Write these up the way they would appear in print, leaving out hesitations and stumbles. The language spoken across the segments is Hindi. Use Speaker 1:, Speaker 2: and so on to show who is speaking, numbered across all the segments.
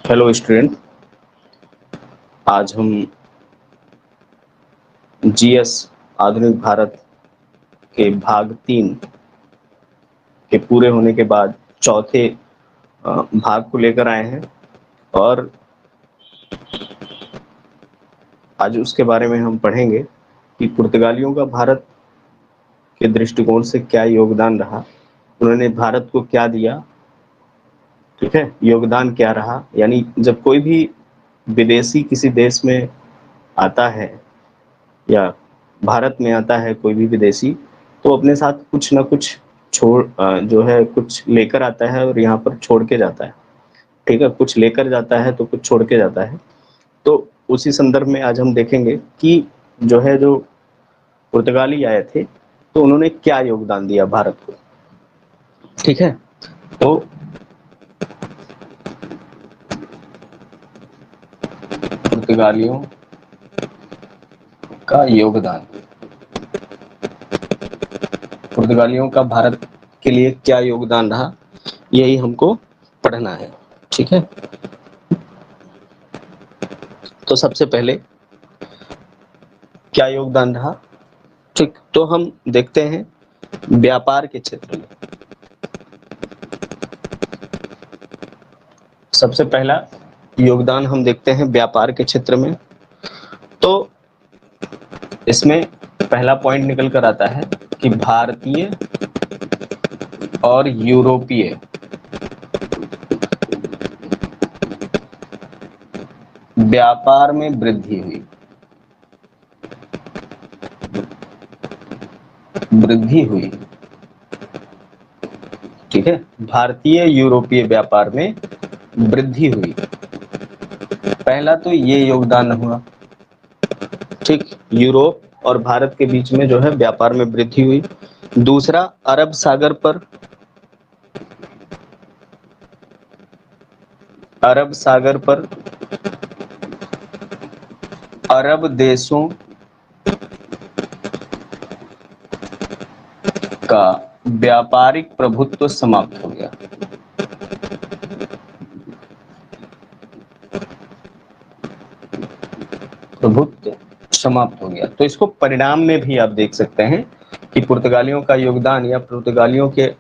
Speaker 1: Hello student. आज हम जीएस आधुनिक भारत के भाग 3 के पूरे होने के बाद चौथे भाग को लेकर आए हैं और आज उसके बारे में हम पढ़ेंगे कि पुर्तगालियों का भारत के दृष्टिकोण से क्या योगदान रहा, उन्होंने भारत को क्या दिया। ठीक है, योगदान क्या रहा, यानी जब कोई भी विदेशी किसी देश में आता है या भारत में आता है कोई भी विदेशी, तो अपने साथ कुछ ना कुछ जो है कुछ लेकर आता है और यहाँ पर छोड़ के जाता है। ठीक है, कुछ लेकर जाता है तो कुछ छोड़ के जाता है। तो उसी संदर्भ में आज हम देखेंगे कि जो पुर्तगाली आए थे तो उन्होंने क्या योगदान दिया भारत को। ठीक है, तो पुर्तगालियों का योगदान, पुर्तगालियों का भारत के लिए क्या योगदान रहा, यही हमको पढ़ना है। ठीक है, तो सबसे पहले क्या योगदान रहा। ठीक, तो हम देखते हैं व्यापार के क्षेत्र में। सबसे पहला योगदान हम देखते हैं व्यापार के क्षेत्र में। तो इसमें पहला पॉइंट निकल कर आता है कि भारतीय और यूरोपीय व्यापार में वृद्धि हुई। ठीक है, भारतीय यूरोपीय व्यापार में वृद्धि हुई। पहला तो ये योगदान हुआ। ठीक, यूरोप और भारत के बीच में जो है व्यापार में वृद्धि हुई। दूसरा, अरब सागर पर अरब देशों का व्यापारिक प्रभुत्व समाप्त हो गया। तो इसको परिणाम में भी आप देख सकते हैं कि पुर्तगालियों का योगदान या पुर्तगालियों के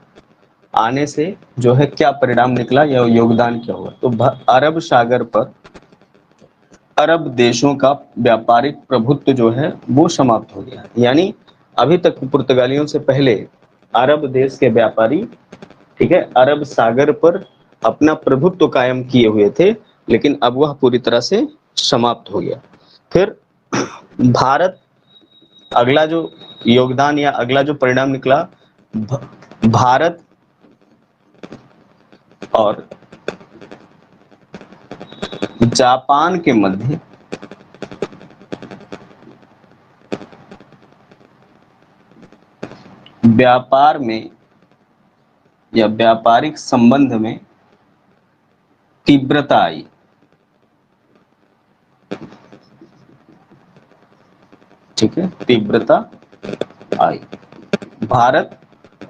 Speaker 1: आने से जो है क्या परिणाम निकला या योगदान क्या हुआ। तो अरब सागर पर अरब देशों का व्यापारिक प्रभुत्व जो है वो समाप्त हो गया। यानी अभी तक पुर्तगालियों से पहले अरब देश के व्यापारी, ठीक है, अरब सागर पर अपना प्रभुत्व कायम किए हुए थे, लेकिन अब वह पूरी तरह से समाप्त हो गया। फिर भारत, अगला जो योगदान या अगला जो परिणाम निकला, भारत और जापान के मध्य व्यापार में या व्यापारिक संबंध में तीव्रता आई। ठीक है, तीव्रता आई। भारत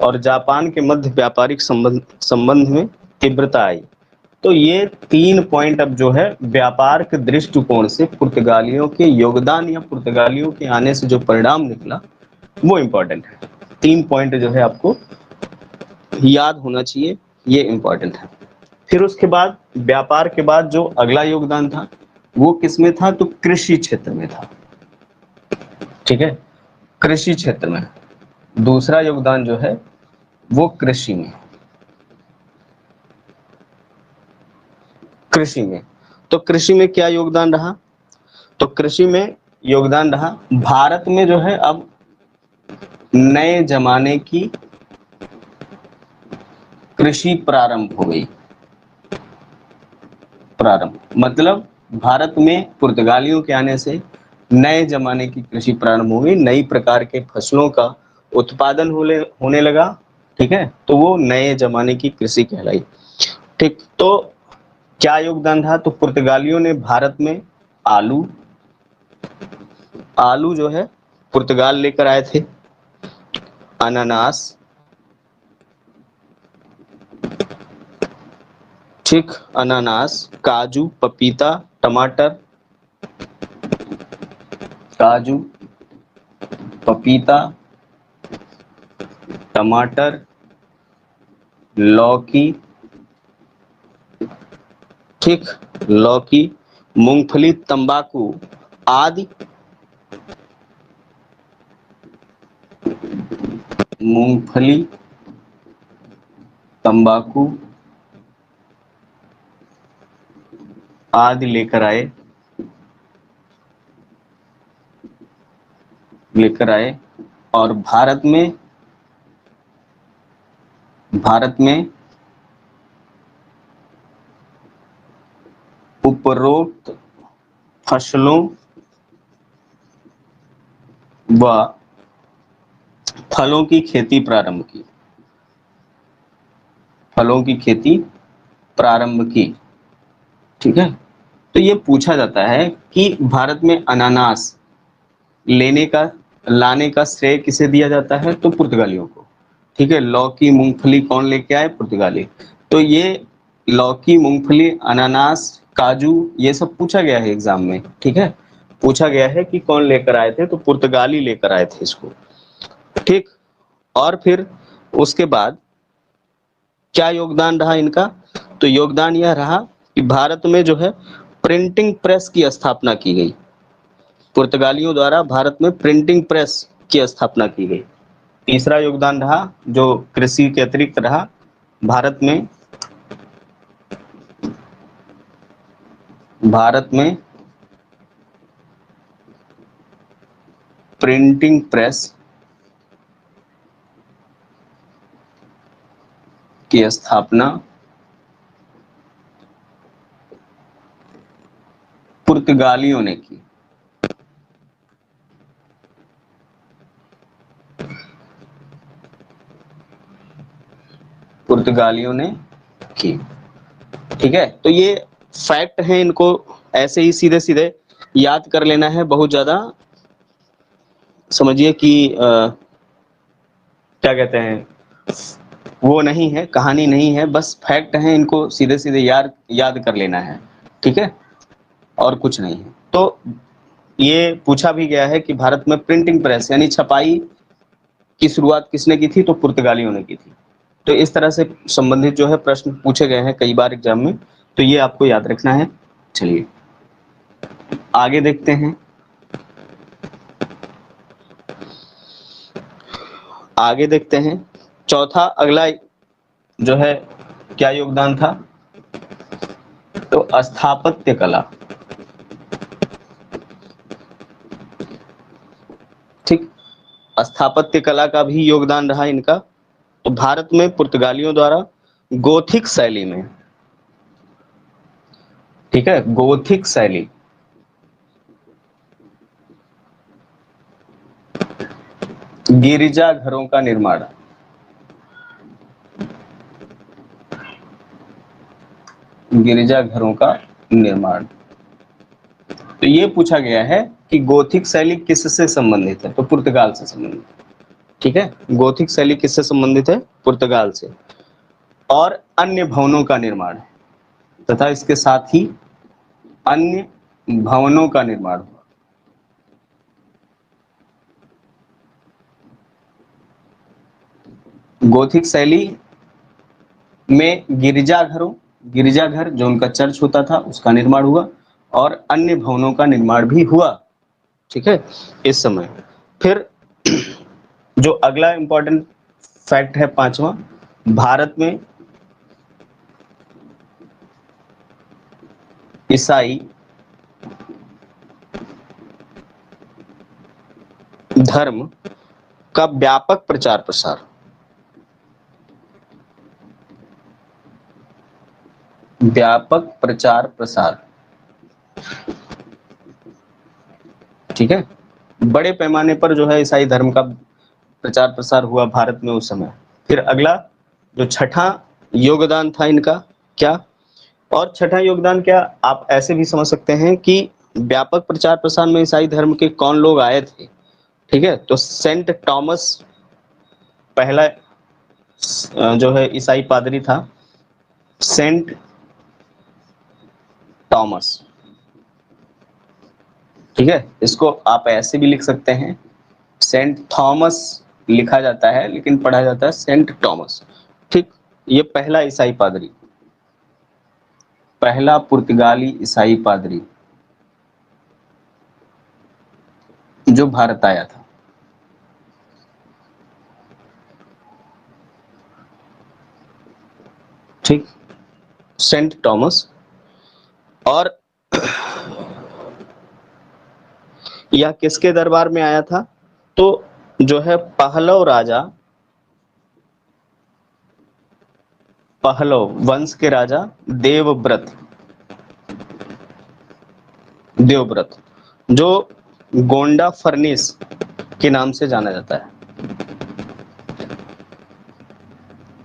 Speaker 1: और जापान के मध्य व्यापारिक संबंध में तीव्रता आई। तो ये 3 पॉइंट अब जो है व्यापार के दृष्टिकोण से पुर्तगालियों के योगदान या पुर्तगालियों के आने से जो परिणाम निकला वो इंपॉर्टेंट है। 3 पॉइंट जो है आपको याद होना चाहिए, ये इंपॉर्टेंट है। फिर उसके बाद व्यापार के बाद जो अगला योगदान था वो किसमें था, तो कृषि क्षेत्र में था। ठीक है, कृषि क्षेत्र में दूसरा योगदान जो है वो कृषि में। तो कृषि में क्या योगदान रहा, तो कृषि में योगदान रहा भारत में जो है अब नए जमाने की कृषि प्रारंभ हो गई। मतलब भारत में पुर्तगालियों के आने से नए जमाने की कृषि प्रारंभ हो गई, नई प्रकार के फसलों का उत्पादन होने लगा। ठीक है, तो वो नए जमाने की कृषि कहलाई। ठीक, तो क्या योगदान रहा, तो पुर्तगालियों ने भारत में आलू जो है पुर्तगाल लेकर आए थे, अनानास, ठीक, अनानास, काजू, पपीता, टमाटर, काजू, पपीता, टमाटर, लौकी, ठीक, लौकी, मूंगफली, तंबाकू आदि, मूंगफली, तंबाकू आदि लेकर आए और भारत में उपरोक्त फसलों व फलों की खेती प्रारंभ की। ठीक है, तो ये पूछा जाता है कि भारत में अनानास लाने का श्रेय किसे दिया जाता है, तो पुर्तगालियों को। ठीक है, लौकी मूंगफली कौन लेके आए, पुर्तगाली। तो ये लौकी मूंगफली अनानास काजू ये सब पूछा गया है एग्जाम में। ठीक है, पूछा गया है कि कौन लेकर आए थे, तो पुर्तगाली लेकर आए थे इसको। ठीक, और फिर उसके बाद क्या योगदान रहा इनका, तो योगदान यह रहा कि भारत में जो है प्रिंटिंग प्रेस की स्थापना की गई। पुर्तगालियों द्वारा भारत में प्रिंटिंग प्रेस की स्थापना की गई। तीसरा योगदान रहा जो कृषि के अतिरिक्त रहा, भारत में प्रिंटिंग प्रेस की स्थापना पुर्तगालियों ने की। पुर्तगालियों ने की। ठीक है, तो ये फैक्ट है, इनको ऐसे ही सीधे सीधे याद कर लेना है, बहुत ज्यादा समझिए कि क्या कहते हैं, वो नहीं है, कहानी नहीं है, बस फैक्ट है, इनको सीधे सीधे याद कर लेना है। ठीक है, और कुछ नहीं है। तो ये पूछा भी गया है कि भारत में प्रिंटिंग प्रेस यानी छपाई की शुरुआत किसने की थी, तो पुर्तगालियों ने की थी। तो इस तरह से संबंधित जो है प्रश्न पूछे गए हैं कई बार एग्जाम में, तो ये आपको याद रखना है। चलिए आगे देखते हैं। चौथा अगला जो है क्या योगदान था, तो स्थापत्य कला। ठीक, स्थापत्य कला का भी योगदान रहा इनका। तो भारत में पुर्तगालियों द्वारा गोथिक शैली में, ठीक है, गोथिक शैली, गिरजाघरों का निर्माण, तो ये पूछा गया है कि गोथिक शैली किससे संबंधित है, तो पुर्तगाल से संबंधित है। ठीक है, गोथिक शैली किससे संबंधित है, पुर्तगाल से। और अन्य भवनों का निर्माण तथा इसके साथ ही अन्य भवनों का निर्माण हुआ। गोथिक शैली में गिरजाघर जो उनका चर्च होता था उसका निर्माण हुआ और अन्य भवनों का निर्माण भी हुआ। ठीक है, इस समय फिर जो अगला इंपॉर्टेंट फैक्ट है पांचवा, भारत में ईसाई धर्म का व्यापक प्रचार प्रसार, ठीक है, बड़े पैमाने पर जो है ईसाई धर्म का प्रचार प्रसार हुआ भारत में उस समय। फिर अगला जो छठा योगदान था इनका क्या, और छठा योगदान क्या, आप ऐसे भी समझ सकते हैं कि व्यापक प्रचार प्रसार में ईसाई धर्म के कौन लोग आए थे। ठीक है, तो सेंट थॉमस पहला जो है ईसाई पादरी था, सेंट टॉमस। ठीक है, इसको आप ऐसे भी लिख सकते हैं, सेंट थॉमस लिखा जाता है लेकिन पढ़ा जाता है सेंट टॉमस। ठीक, ये पहला ईसाई पादरी, पहला पुर्तगाली ईसाई पादरी जो भारत आया था। ठीक, सेंट टॉमस। और यह किसके दरबार में आया था? तो जो है पहलव राजा, पहलव वंश के राजा देवव्रत, देवव्रत जो गोंडा फर्निस के नाम से जाना जाता है,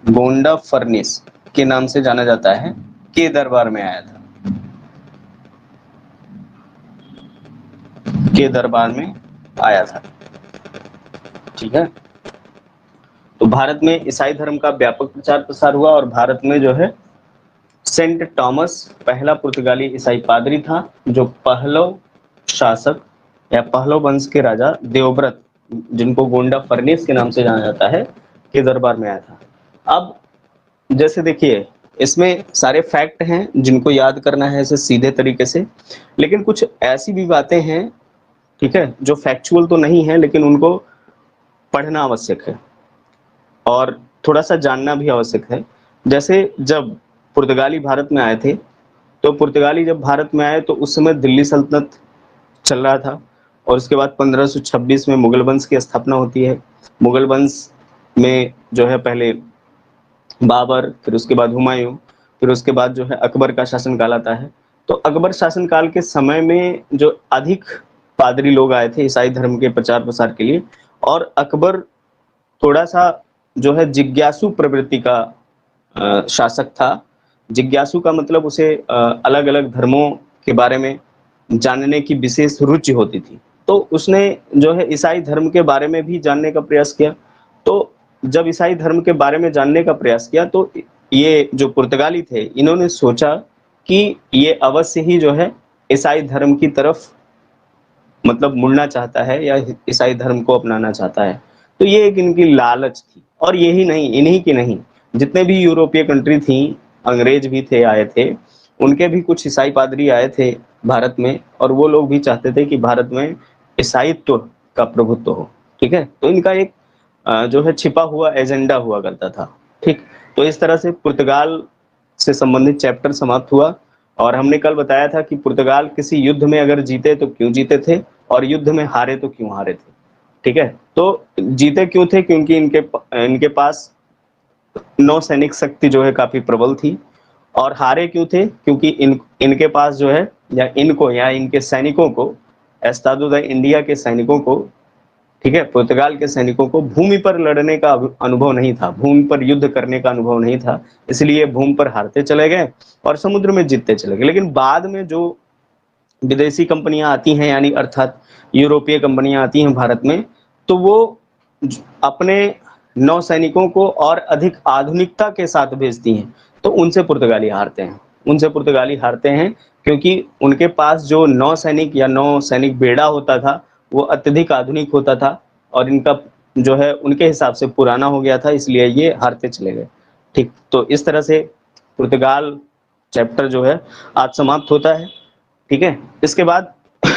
Speaker 1: गोंडा फर्निस के नाम से जाना जाता है, के दरबार में आया था, के दरबार में आया था। ठीक है, तो भारत में ईसाई धर्म का व्यापक प्रचार प्रसार हुआ और भारत में जो है सेंट टॉमस पहला पुर्तगाली ईसाई पादरी था जो पहलव शासक या पहलव वंश के राजा देवव्रत, जिनको गोंडा फर्निस के नाम से जाना जाता है, के दरबार में आया था। अब जैसे देखिए, इसमें सारे फैक्ट हैं जिनको याद करना है ऐसे सीधे तरीके से, लेकिन कुछ ऐसी भी बातें हैं, ठीक है, जो फैक्चुअल तो नहीं है लेकिन उनको पढ़ना आवश्यक है और थोड़ा सा जानना भी आवश्यक है। जैसे जब पुर्तगाली भारत में आए थे, तो पुर्तगाली जब भारत में आए तो उस समय दिल्ली सल्तनत चल रहा था और उसके बाद 1526 में मुगल वंश की स्थापना होती है। मुगल वंश में जो है पहले बाबर, फिर उसके बाद हुमायूं, फिर उसके बाद जो है अकबर का शासनकाल आता है। तो अकबर शासनकाल के समय में जो अधिक पादरी लोग आए थे ईसाई धर्म के प्रचार प्रसार के लिए, और अकबर थोड़ा सा जो है जिज्ञासु प्रवृत्ति का शासक था। जिज्ञासु का मतलब उसे अलग अलग धर्मों के बारे में जानने की विशेष रुचि होती थी, तो उसने जो है ईसाई धर्म के बारे में भी जानने का प्रयास किया। तो जब ईसाई धर्म के बारे में जानने का प्रयास किया तो ये जो पुर्तगाली थे इन्होंने सोचा कि ये अवश्य ही जो है ईसाई धर्म की तरफ मतलब मुड़ना चाहता है या ईसाई धर्म को अपनाना चाहता है। तो ये एक इनकी लालच थी, और यही नहीं, इन्हीं की नहीं, जितने भी यूरोपीय कंट्री थी, अंग्रेज भी थे आए थे, उनके भी कुछ ईसाई पादरी आए थे भारत में, और वो लोग भी चाहते थे कि भारत में ईसाईत्व का प्रभुत्व हो। ठीक है, तो इनका एक जो है छिपा हुआ एजेंडा हुआ करता था। ठीक, तो इस तरह से पुर्तगाल से संबंधित चैप्टर समाप्त हुआ। और हमने कल बताया था कि पुर्तगाल किसी युद्ध में अगर जीते तो क्यों जीते थे, और युद्ध में हारे तो क्यों हारे थे। ठीक है, तो जीते क्यों थे? क्योंकि इनके पास नौसैनिक शक्ति जो है काफी प्रबल थी। और हारे क्यों थे? क्योंकि इनके पास जो है, या इनको या इनके सैनिकों को, एस्तादो द इंडिया के सैनिकों को, ठीक है, पुर्तगाल के सैनिकों को भूमि पर लड़ने का अनुभव नहीं था, भूमि पर युद्ध करने का अनुभव नहीं था, इसलिए भूमि पर हारते चले गए और समुद्र में जीतते चले गए। लेकिन बाद में जो विदेशी कंपनियां आती हैं, यानी अर्थात यूरोपीय कंपनियां आती हैं भारत में, तो वो अपने नौसैनिकों को और अधिक आधुनिकता के साथ भेजती हैं, तो उनसे पुर्तगाली हारते हैं, उनसे पुर्तगाली हारते हैं, क्योंकि उनके पास जो नौसैनिक या नौसैनिक बेड़ा होता था वो अत्यधिक आधुनिक होता था, और इनका जो है उनके हिसाब से पुराना हो गया था, इसलिए ये हारते चले गए। ठीक, तो इस तरह से पुर्तगाल चैप्टर जो है आज समाप्त होता है। ठीक है, इसके बाद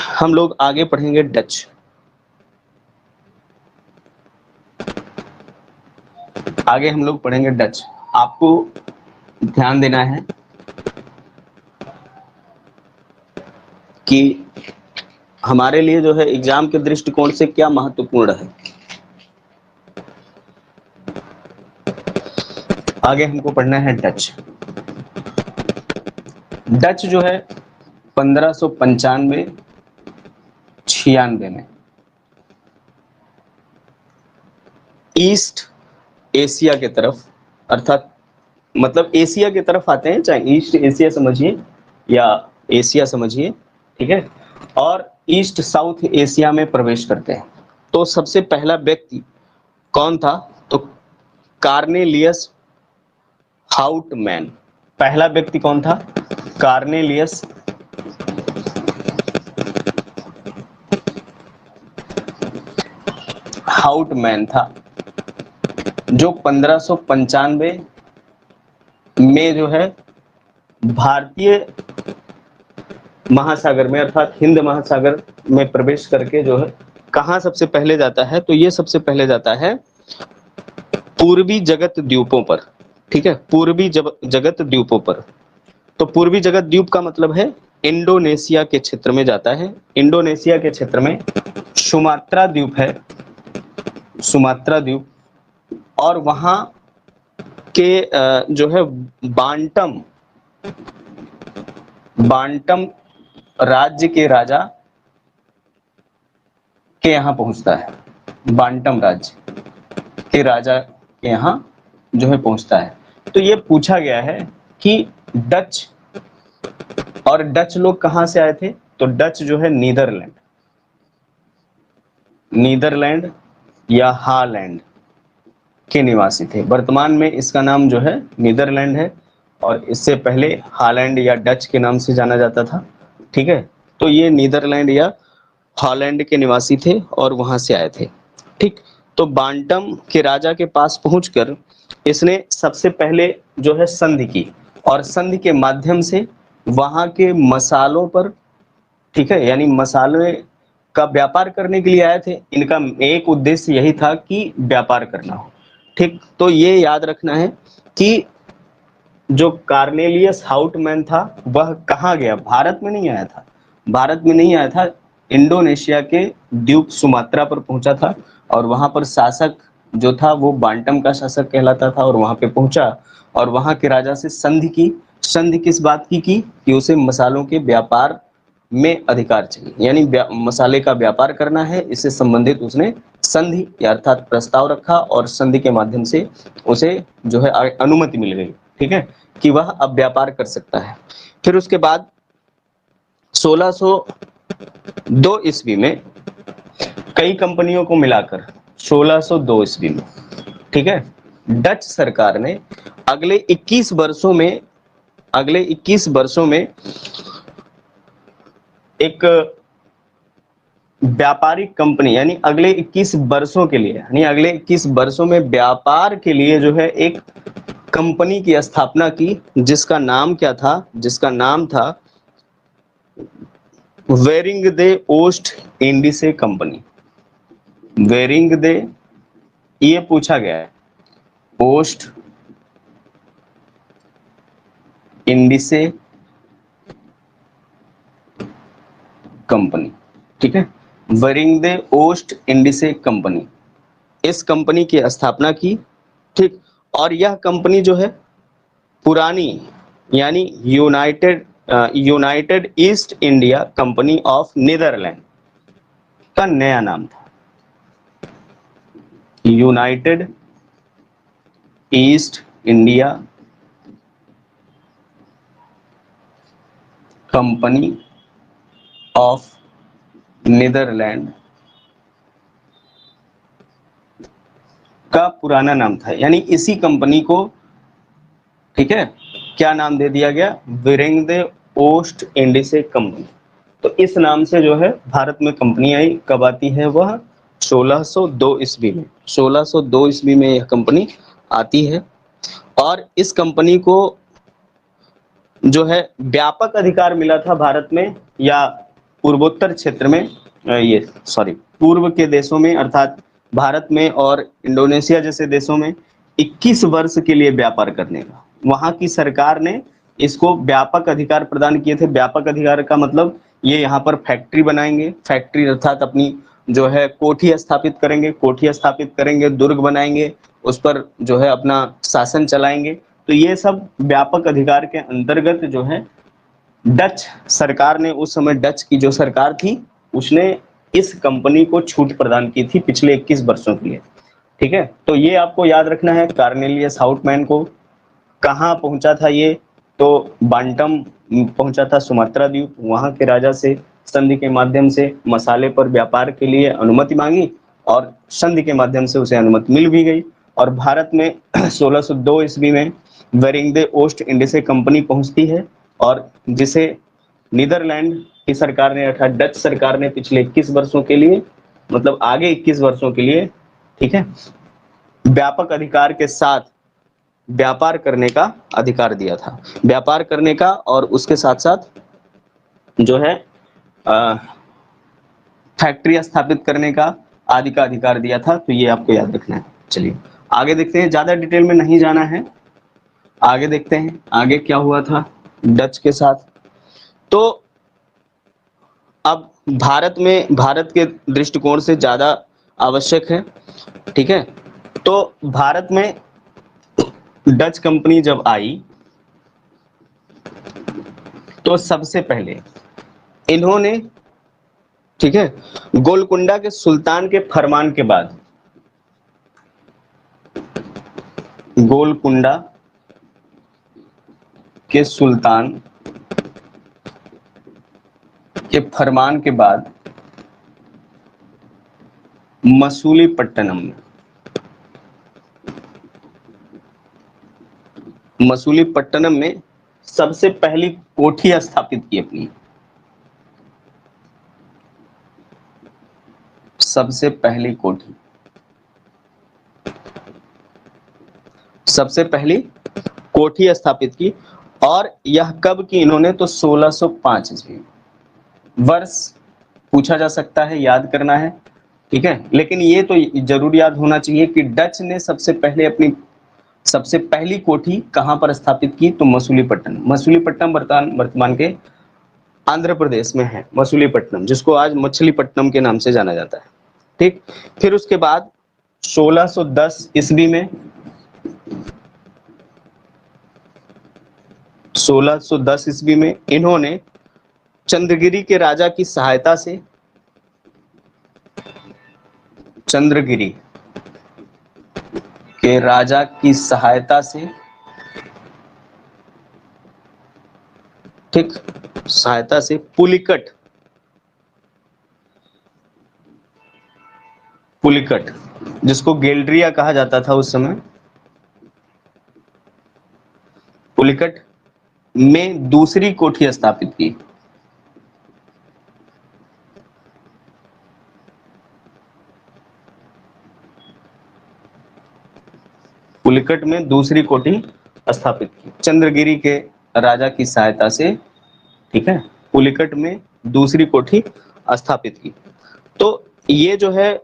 Speaker 1: हम लोग आगे पढ़ेंगे डच। आगे हम लोग पढ़ेंगे डच। आपको ध्यान देना है कि हमारे लिए जो है एग्जाम के दृष्टिकोण से क्या महत्वपूर्ण है। आगे हमको पढ़ना है डच। डच जो है 1595 96 में ईस्ट एशिया के तरफ, अर्थात मतलब एशिया की तरफ आते हैं, चाहे ईस्ट एशिया समझिए या एशिया समझिए, ठीक है, और ईस्ट साउथ एशिया में प्रवेश करते हैं। तो सबसे पहला व्यक्ति कौन था? तो कार्नेलियस हाउटमैन। पहला व्यक्ति कौन था? कार्नेलियस हाउटमैन था, जो 1595 में जो है भारतीय महासागर में अर्थात हिंद महासागर में प्रवेश करके जो है कहाँ सबसे पहले जाता है, तो ये सबसे पहले जाता है पूर्वी जगत द्वीपों पर। ठीक है, पूर्वी जगत द्वीपों पर। तो पूर्वी जगत द्वीप का मतलब है इंडोनेशिया के क्षेत्र में जाता है। इंडोनेशिया के क्षेत्र में सुमात्रा द्वीप है, सुमात्रा द्वीप, और वहां के जो है बांटम बांटम राज्य के राजा के यहाँ पहुंचता है। बांटम राज्य के राजा के यहाँ जो है पहुंचता है। तो ये पूछा गया है कि डच, और डच लोग कहां से आए थे, तो डच जो है नीदरलैंड, नीदरलैंड या हालैंड के निवासी थे। वर्तमान में इसका नाम जो है नीदरलैंड है, और इससे पहले हालैंड या डच के नाम से जाना जाता था। ठीक है, तो ये नीदरलैंड या हॉलैंड के निवासी थे और वहां से आए थे। ठीक, तो बांटम के राजा के पास पहुंचकर इसने सबसे पहले जो है संधि की, और संधि के माध्यम से वहां के मसालों पर, ठीक है, यानी मसाले का व्यापार करने के लिए आए थे। इनका एक उद्देश्य यही था कि व्यापार करना हो। ठीक, तो ये याद रखना है कि जो कार्नेलियस हाउटमैन था वह कहाँ गया, भारत में नहीं आया था, भारत में नहीं आया था, इंडोनेशिया के द्वीप सुमात्रा पर पहुंचा था, और वहां पर शासक जो था वो बांटम का शासक कहलाता था, और वहां पे पहुंचा और वहां के राजा से संधि की। संधि किस बात की कि उसे मसालों के व्यापार में अधिकार चाहिए, यानी मसाले का व्यापार करना है, इससे संबंधित उसने संधि अर्थात प्रस्ताव रखा, और संधि के माध्यम से उसे जो है अनुमति मिल गई। ठीक है, कि वह अब व्यापार कर सकता है। फिर उसके बाद 1602 ईस्वी में कई कंपनियों को मिलाकर 1602 ईस्वी में, ठीक है, डच सरकार ने अगले 21 वर्षों में एक व्यापारिक कंपनी, यानी अगले 21 वर्षों के लिए, यानी अगले 21 वर्षों में व्यापार के लिए जो है एक कंपनी की स्थापना की, जिसका नाम क्या था, जिसका नाम था वेरिंग दे ओस्ट इंडिसे कंपनी। वेरिंग दे, ये पूछा गया है, ओस्ट इंडिसे कंपनी। ठीक है, वेरिंग दे ओस्ट इंडिसे कंपनी, इस कंपनी की स्थापना की। ठीक, और यह कंपनी जो है पुरानी, यानी United East India Company of Netherland का नया नाम था। United East India Company of Netherland का पुराना नाम था, यानी इसी कंपनी को, ठीक है, क्या नाम दे दिया गया, वेरिंग दे ओस्ट इंडिसे कंपनी। तो इस नाम से जो है भारत में कंपनी आई। कब आती है वह, 1602 ईस्वी में। 1602 ईस्वी में यह कंपनी आती है, और इस कंपनी को जो है व्यापक अधिकार मिला था भारत में या पूर्वोत्तर क्षेत्र में, ये सॉरी पूर्व के देशों में अर्थात भारत में और इंडोनेशिया जैसे देशों में 21 वर्ष के लिए व्यापार करने का। वहां की सरकार ने इसको व्यापक अधिकार प्रदान किए थे। व्यापक अधिकार का मतलब ये यहाँ पर फैक्ट्री बनाएंगे, फैक्ट्री अर्थात अपनी जो है कोठी स्थापित करेंगे, कोठी स्थापित करेंगे, दुर्ग बनाएंगे, उस पर जो है अपना शासन चलाएंगे। तो ये सब व्यापक अधिकार के अंतर्गत जो है डच सरकार ने, उस समय डच की जो सरकार थी उसने इस कंपनी को छूट प्रदान की थी पिछले 21 वर्षों के लिए। ठीक है, तो ये आपको याद रखना है। कार्नेलियस हाउटमैन को कहाँ पहुंचा था ये, तो बांटम पहुंचा था, सुमात्रा द्वीप, वहां के राजा से संधि के माध्यम से मसाले पर व्यापार के लिए अनुमति मांगी, और संधि के माध्यम से उसे अनुमति मिल भी गई। और भारत में 1602 ईस्वी में वेरिंग दे ओस्ट इंडिसे कंपनी पहुंचती है, और जिसे नीदरलैंड की सरकार ने अर्थात डच सरकार ने पिछले 21 वर्षों के लिए, मतलब आगे 21 वर्षों के लिए ठीक है, व्यापक अधिकार के साथ व्यापार करने का अधिकार दिया था, व्यापार करने का, और उसके साथ साथ जो है फैक्ट्री स्थापित करने का आदि का अधिकार दिया था। तो ये आपको याद रखना है। चलिए आगे देखते हैं, ज्यादा डिटेल में नहीं जाना है, आगे देखते हैं आगे क्या हुआ था डच के साथ। तो अब भारत के दृष्टिकोण से ज्यादा आवश्यक है, ठीक है। तो भारत में डच कंपनी जब आई तो सबसे पहले इन्होंने, ठीक है, गोलकुंडा के सुल्तान के फरमान के बाद, गोलकुंडा के सुल्तान के फरमान के बाद मसूलीपट्टनम में सबसे पहली कोठी स्थापित की अपनी, सबसे पहली कोठी स्थापित की। और यह कब की इन्होंने, तो 1605 ईस्वी। वर्ष पूछा जा सकता है, याद करना है, ठीक है। लेकिन ये तो जरूर याद होना चाहिए कि डच ने सबसे पहली कोठी कहां पर स्थापित की, तो मसूलीपट्टनम वर्तमान के आंध्र प्रदेश में है, मसूलीपट्टनम, जिसको आज मछलीपट्टनम के नाम से जाना जाता है, ठीक। फिर उसके बाद 1610 ईस्वी में, 1610 ईस्वी में इन्होंने चंद्रगिरी के राजा की सहायता से, चंद्रगिरी के राजा की सहायता से, ठीक, सहायता से पुलिकट जिसको गेल्ड्रिया कहा जाता था उस समय, पुलिकट में दूसरी कोठी स्थापित की। पुलिकट में दूसरी कोठी स्थापित की चंद्रगिरी के राजा की सहायता से, ठीक है, पुलिकट में दूसरी कोठी स्थापित की। तो ये जो है,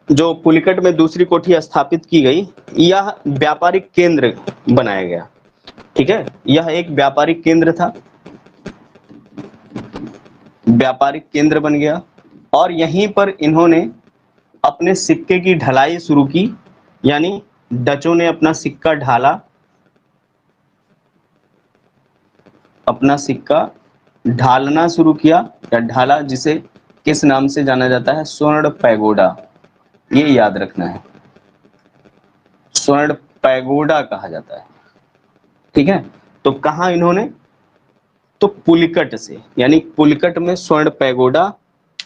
Speaker 1: जो पुलिकट में दूसरी कोठी स्थापित की गई, यह व्यापारिक केंद्र बनाया गया, ठीक है। यह एक व्यापारिक केंद्र था, व्यापारिक केंद्र बन गया, और यहीं पर इन्होंने अपने सिक्के की ढलाई शुरू की, यानी डचों ने अपना सिक्का ढाला, अपना सिक्का ढालना शुरू किया, या ढाला, जिसे किस नाम से जाना जाता है, स्वर्ण पैगोडा। ये याद रखना है, स्वर्ण पैगोडा कहा जाता है, ठीक है। तो कहा इन्होंने, तो पुलिकट से, यानी पुलिकट में स्वर्ण पैगोडा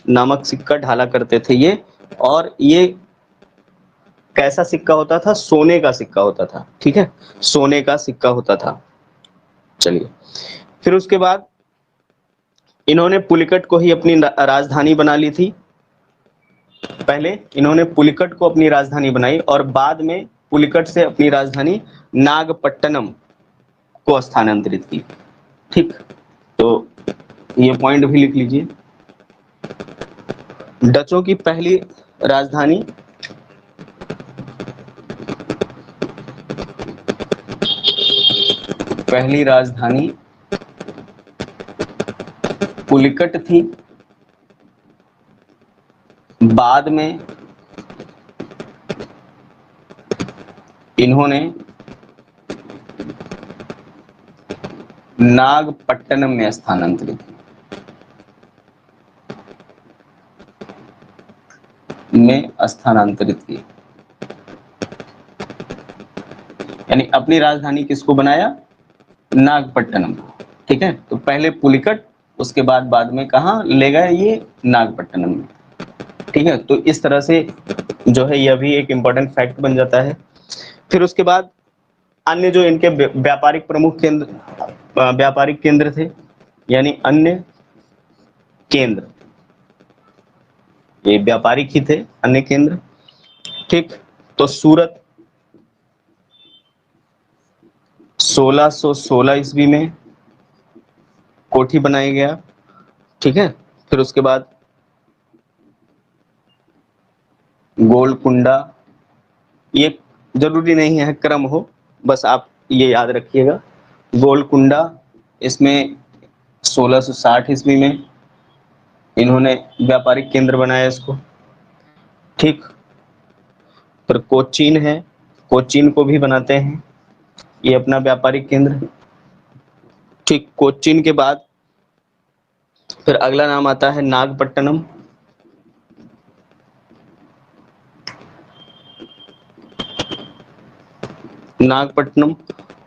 Speaker 1: नामक सिक्का ढाला करते थे ये। और ये कैसा सिक्का होता था, सोने का सिक्का होता था, ठीक है, सोने का सिक्का होता था। चलिए फिर उसके बाद इन्होंने पुलिकट को ही अपनी राजधानी बना ली थी। पहले इन्होंने पुलिकट को अपनी राजधानी बनाई, और बाद में पुलिकट से अपनी राजधानी नागपट्टनम को स्थानांतरित की, ठीक। तो ये पॉइंट भी लिख लीजिए, डचों की पहली राजधानी पुलिकट थी, बाद में इन्होंने नागपट्टनम में स्थानांतरित की, यानी अपनी राजधानी किसको बनाया, नागपट्टनम, ठीक है। तो पहले पुलिकट, उसके बाद में कहा ले गए, ये नागपट्टनम में, ठीक है। तो इस तरह से जो है यह भी एक इंपॉर्टेंट फैक्ट बन जाता है। फिर उसके बाद अन्य जो इनके व्यापारिक केंद्र थे, यानी अन्य केंद्र, ये व्यापारिक ही थे अन्य केंद्र। ठीक, तो सूरत 1616 ईस्वी में कोठी बनाया गया। ठीक है, फिर उसके बाद गोलकुंडा, ये जरूरी नहीं है क्रम हो, बस आप ये याद रखिएगा। गोलकुंडा, इसमें 1660 ईस्वी में इन्होंने व्यापारिक केंद्र बनाया इसको। ठीक, फिर कोचीन है, कोचीन को भी बनाते हैं, ये अपना व्यापारिक केंद्र। ठीक, कोचीन के बाद फिर अगला नाम आता है नागपट्टनम। नागपट्टनम,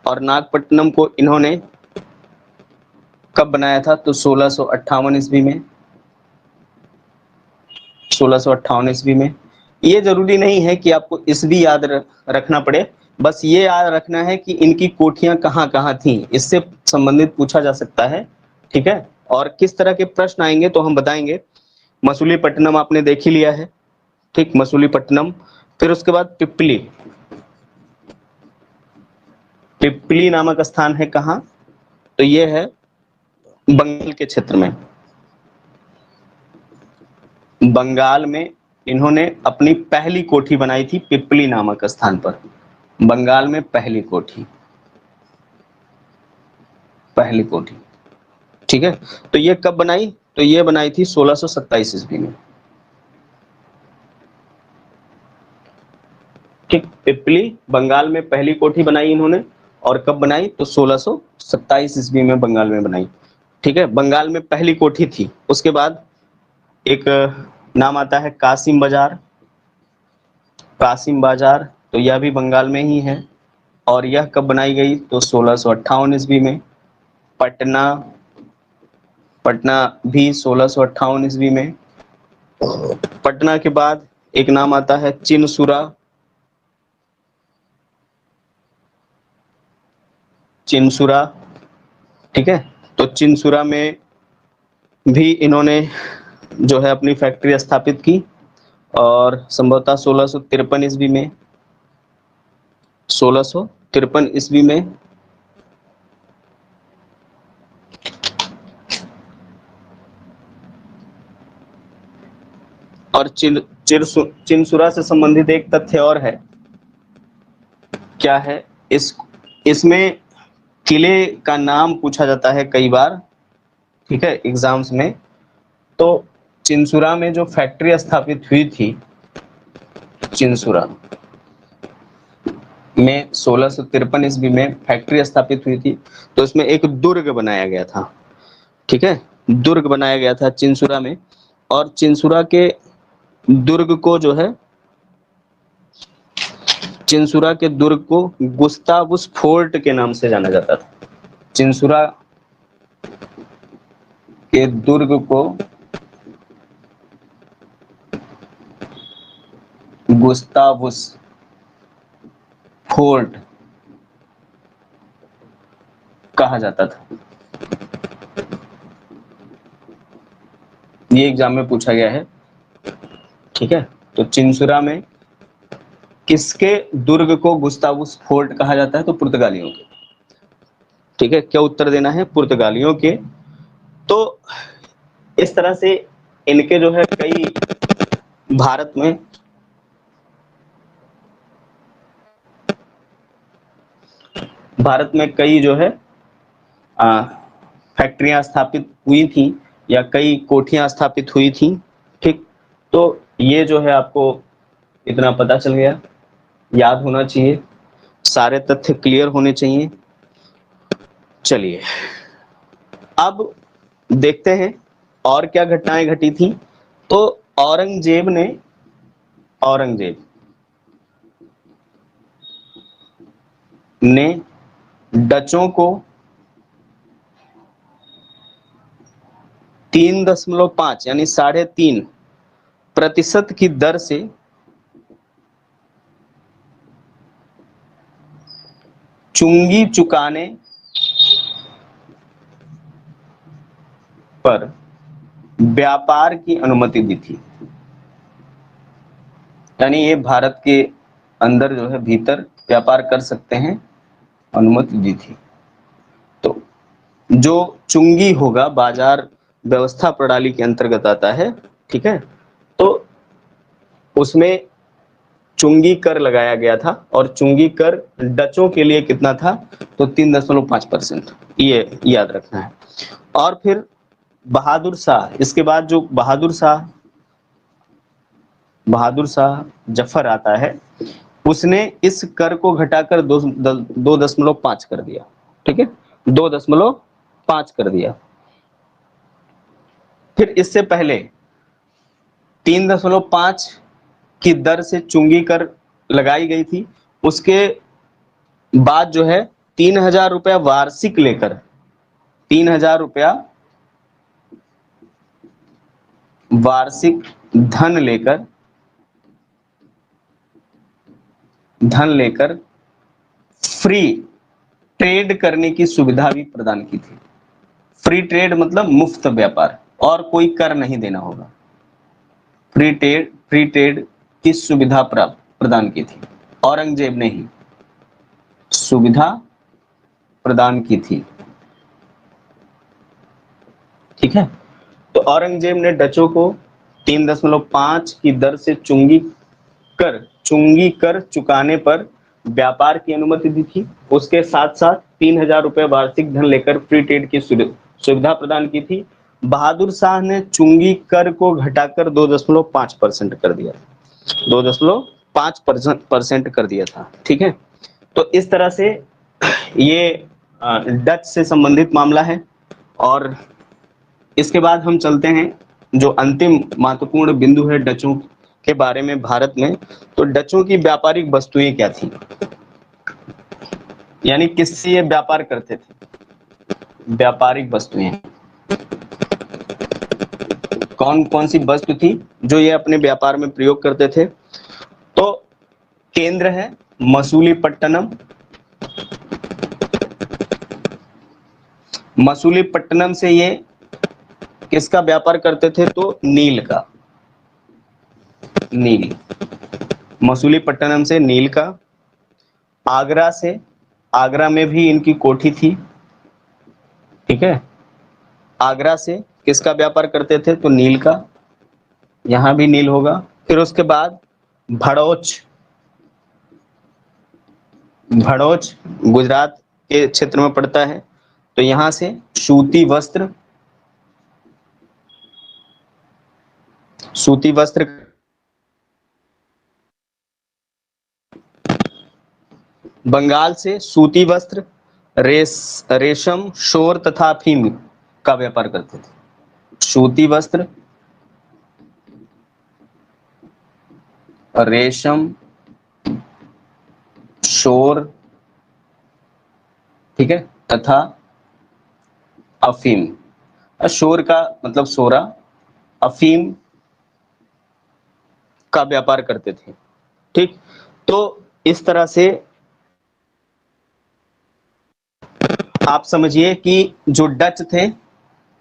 Speaker 1: और नागपट्टनम को इन्होंने कब बनाया था, तो 1658 ईस्वी में। 1658 ईस्वी में। ये जरूरी नहीं है कि आपको ईस्वी याद रखना पड़े, बस ये याद रखना है कि इनकी कोठियां कहाँ कहाँ थी, इससे संबंधित पूछा जा सकता है। ठीक है, और किस तरह के प्रश्न आएंगे तो हम बताएंगे। मसूलीपट्टनम आपने देख ही लिया है। ठीक, मसूलीपट्टनम, फिर उसके बाद पिपली। पिपली नामक स्थान है कहाँ, तो ये है बंगाल के क्षेत्र में। बंगाल में इन्होंने अपनी पहली कोठी बनाई थी पिपली नामक स्थान पर। बंगाल में पहली कोठी, पहली कोठी। ठीक है, तो ये कब बनाई, तो ये बनाई थी 1627 ईस्वी में। ठीक, पिपली बंगाल में पहली कोठी बनाई इन्होंने, और कब बनाई, तो 1627 ईस्वी में बंगाल में बनाई। ठीक है, बंगाल में पहली कोठी थी। उसके बाद एक नाम आता है कासिम बाजार। कासिम बाजार, तो यह भी बंगाल में ही है, और यह कब बनाई गई, तो 1658 ईस्वी में। पटना, पटना भी 1658 ईस्वी में। पटना के बाद एक नाम आता है चिनसुरा। चिनसुरा, ठीक है, तो चिनसुरा में भी इन्होंने जो है अपनी फैक्ट्री स्थापित की, और संभवतः 1653 ईस्वी में। 1653 ईस्वी में और चिनसुरा से संबंधित एक तथ्य और है। क्या है, इसमें किले का नाम पूछा जाता है कई बार, ठीक है, एग्जाम्स में। तो चिनसुरा में जो फैक्ट्री स्थापित हुई थी, चिनसुरा में 1653 ईस्वी में फैक्ट्री स्थापित हुई थी, तो इसमें एक दुर्ग बनाया गया था। ठीक है, दुर्ग बनाया गया था चिनसुरा में, और चिनसुरा के दुर्ग को जो है, चिनसुरा के दुर्ग को गुस्तावुस फोर्ट के नाम से जाना जाता था। चिनसुरा के दुर्ग को गुस्तावुस फोर्ट कहा जाता था। ये एग्जाम में पूछा गया है। ठीक है, तो चिनसुरा में किसके दुर्ग को गुस्तावुस फोर्ट कहा जाता है, तो पुर्तगालियों के। ठीक है, क्या उत्तर देना है, पुर्तगालियों के। तो इस तरह से इनके जो है कई भारत में कई जो है फैक्ट्रियां स्थापित हुई थी, या कई कोठियां स्थापित हुई थी। ठीक, तो ये जो है आपको इतना पता चल गया, याद होना चाहिए, सारे तथ्य क्लियर होने चाहिए। चलिए अब देखते हैं और क्या घटनाएं घटी थी। तो औरंगजेब ने डचों को 3.5 यानी 3.5% की दर से चुंगी चुकाने पर व्यापार की अनुमति दी थी। यानी ये भारत के अंदर जो है भीतर व्यापार कर सकते हैं, अनुमति दी थी। तो जो चुंगी होगा बाजार व्यवस्था प्रणाली के अंतर्गत आता है, ठीक है। तो उसमें चुंगी कर लगाया गया था और चुंगी कर डचों के लिए कितना था, तो 3.5%, ये याद रखना है। और फिर बहादुर शाह, इसके बाद जो बहादुर शाह जफर आता है, उसने इस कर को घटाकर 2.5 कर दिया, ठीक है, 2.5 कर दिया। फिर इससे पहले 3.5 की दर से चुंगी कर लगाई गई थी। उसके बाद जो है 3,000 रुपया वार्षिक लेकर, 3,000 रुपया वार्षिक धन लेकर फ्री ट्रेड करने की सुविधा भी प्रदान की थी। फ्री ट्रेड मतलब मुफ्त व्यापार और कोई कर नहीं देना होगा। फ्री ट्रेड की सुविधा प्रदान की थी, औरंगजेब ने ही सुविधा प्रदान की थी, ठीक है। तो औरंगजेब ने डचों को 3.5 की दर से चुंगी कर चुकाने पर व्यापार की अनुमति दी थी। उसके साथ साथ 3,000 रुपए वार्षिक धन लेकर फ्री ट्रेड की सुविधा प्रदान की थी। बहादुर शाह ने चुंगी कर को घटाकर 2.5% कर दिया, 2.5% कर दिया था, ठीक है। तो इस तरह से ये डच से संबंधित मामला है। और इसके बाद हम चलते हैं जो अंतिम महत्वपूर्ण बिंदु है डचों के बारे में भारत में। तो डचों की व्यापारिक वस्तुएं क्या थी, यानी किससे ये व्यापार करते थे। व्यापारिक वस्तुएं कौन कौन सी वस्तु थी जो ये अपने व्यापार में प्रयोग करते थे। तो केंद्र है मसूलीपट्टनम। मसूलीपट्टनम से ये किसका व्यापार करते थे, तो नील का, नील, मसूलीपट्टनम से नील का। आगरा में भी इनकी कोठी थी, ठीक है। आगरा से किसका व्यापार करते थे, तो नील का, यहां भी नील होगा। फिर उसके बाद भड़ोच गुजरात के क्षेत्र में पड़ता है। तो यहां से सूती वस्त्र बंगाल से सूती वस्त्र, रेशम, शोर तथा अफीम का व्यापार करते थे। सूती वस्त्र, रेशम, शोर, ठीक है, तथा अफीम। शोर का मतलब सोरा, अफीम का व्यापार करते थे, ठीक। तो इस तरह से आप समझिए कि जो डच थे,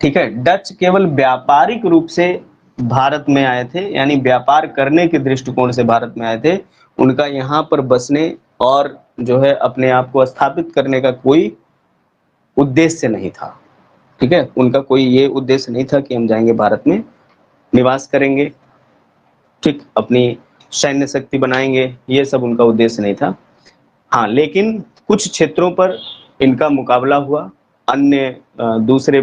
Speaker 1: ठीक है, डच केवल व्यापारिक रूप से भारत में आए थे, यानी व्यापार करने के दृष्टिकोण से भारत में आए थे। उनका यहाँ पर बसने और जो है अपने आप को स्थापित करने का कोई उद्देश्य नहीं था, ठीक है। उनका कोई ये उद्देश्य नहीं था कि हम जाएंगे भारत में निवास करेंगे, ठीक, अपनी सैन्य शक्ति बनाएंगे, ये सब उनका उद्देश्य नहीं था। हाँ, लेकिन कुछ क्षेत्रों पर इनका मुकाबला हुआ अन्य दूसरे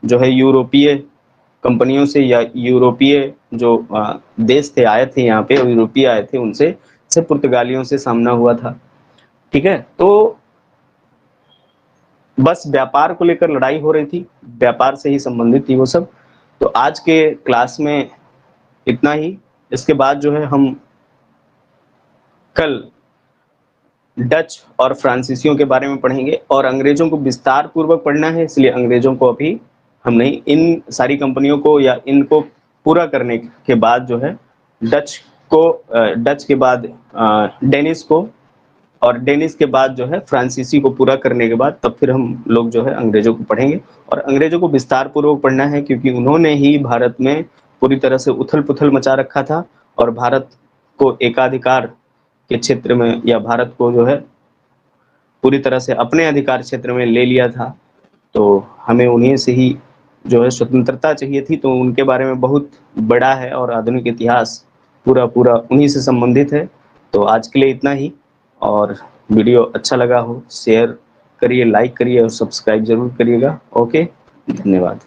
Speaker 1: जो है यूरोपीय कंपनियों से, या यूरोपीय जो देश थे आए थे यहाँ पे, यूरोपीय आए थे, उनसे से पुर्तगालियों से सामना हुआ था, ठीक है। तो बस व्यापार को लेकर लड़ाई हो रही थी, व्यापार से ही संबंधित थी वो सब। तो आज के क्लास में इतना ही। इसके बाद जो है हम कल डच और फ्रांसीसियों के बारे में पढ़ेंगे, और अंग्रेजों को विस्तार पूर्वक पढ़ना है, इसलिए अंग्रेजों को अभी हम नहीं, इन सारी कंपनियों को या इनको पूरा करने के बाद जो है डच के बाद डेनिस को, और डेनिस के बाद जो है फ्रांसीसी को पूरा करने के बाद तब फिर हम लोग जो है अंग्रेजों को पढ़ेंगे। और अंग्रेजों को विस्तार पूर्वक पढ़ना है क्योंकि उन्होंने ही भारत में पूरी तरह से उथल पुथल मचा रखा था, और भारत को एकाधिकार के क्षेत्र में, या भारत को जो है पूरी तरह से अपने अधिकार क्षेत्र में ले लिया था। तो हमें उन्हीं से ही जो है स्वतंत्रता चाहिए थी, तो उनके बारे में बहुत बड़ा है और आधुनिक इतिहास पूरा पूरा उन्हीं से संबंधित है। तो आज के लिए इतना ही, और वीडियो अच्छा लगा हो शेयर करिए, लाइक करिए और सब्सक्राइब जरूर करिएगा। ओके, धन्यवाद।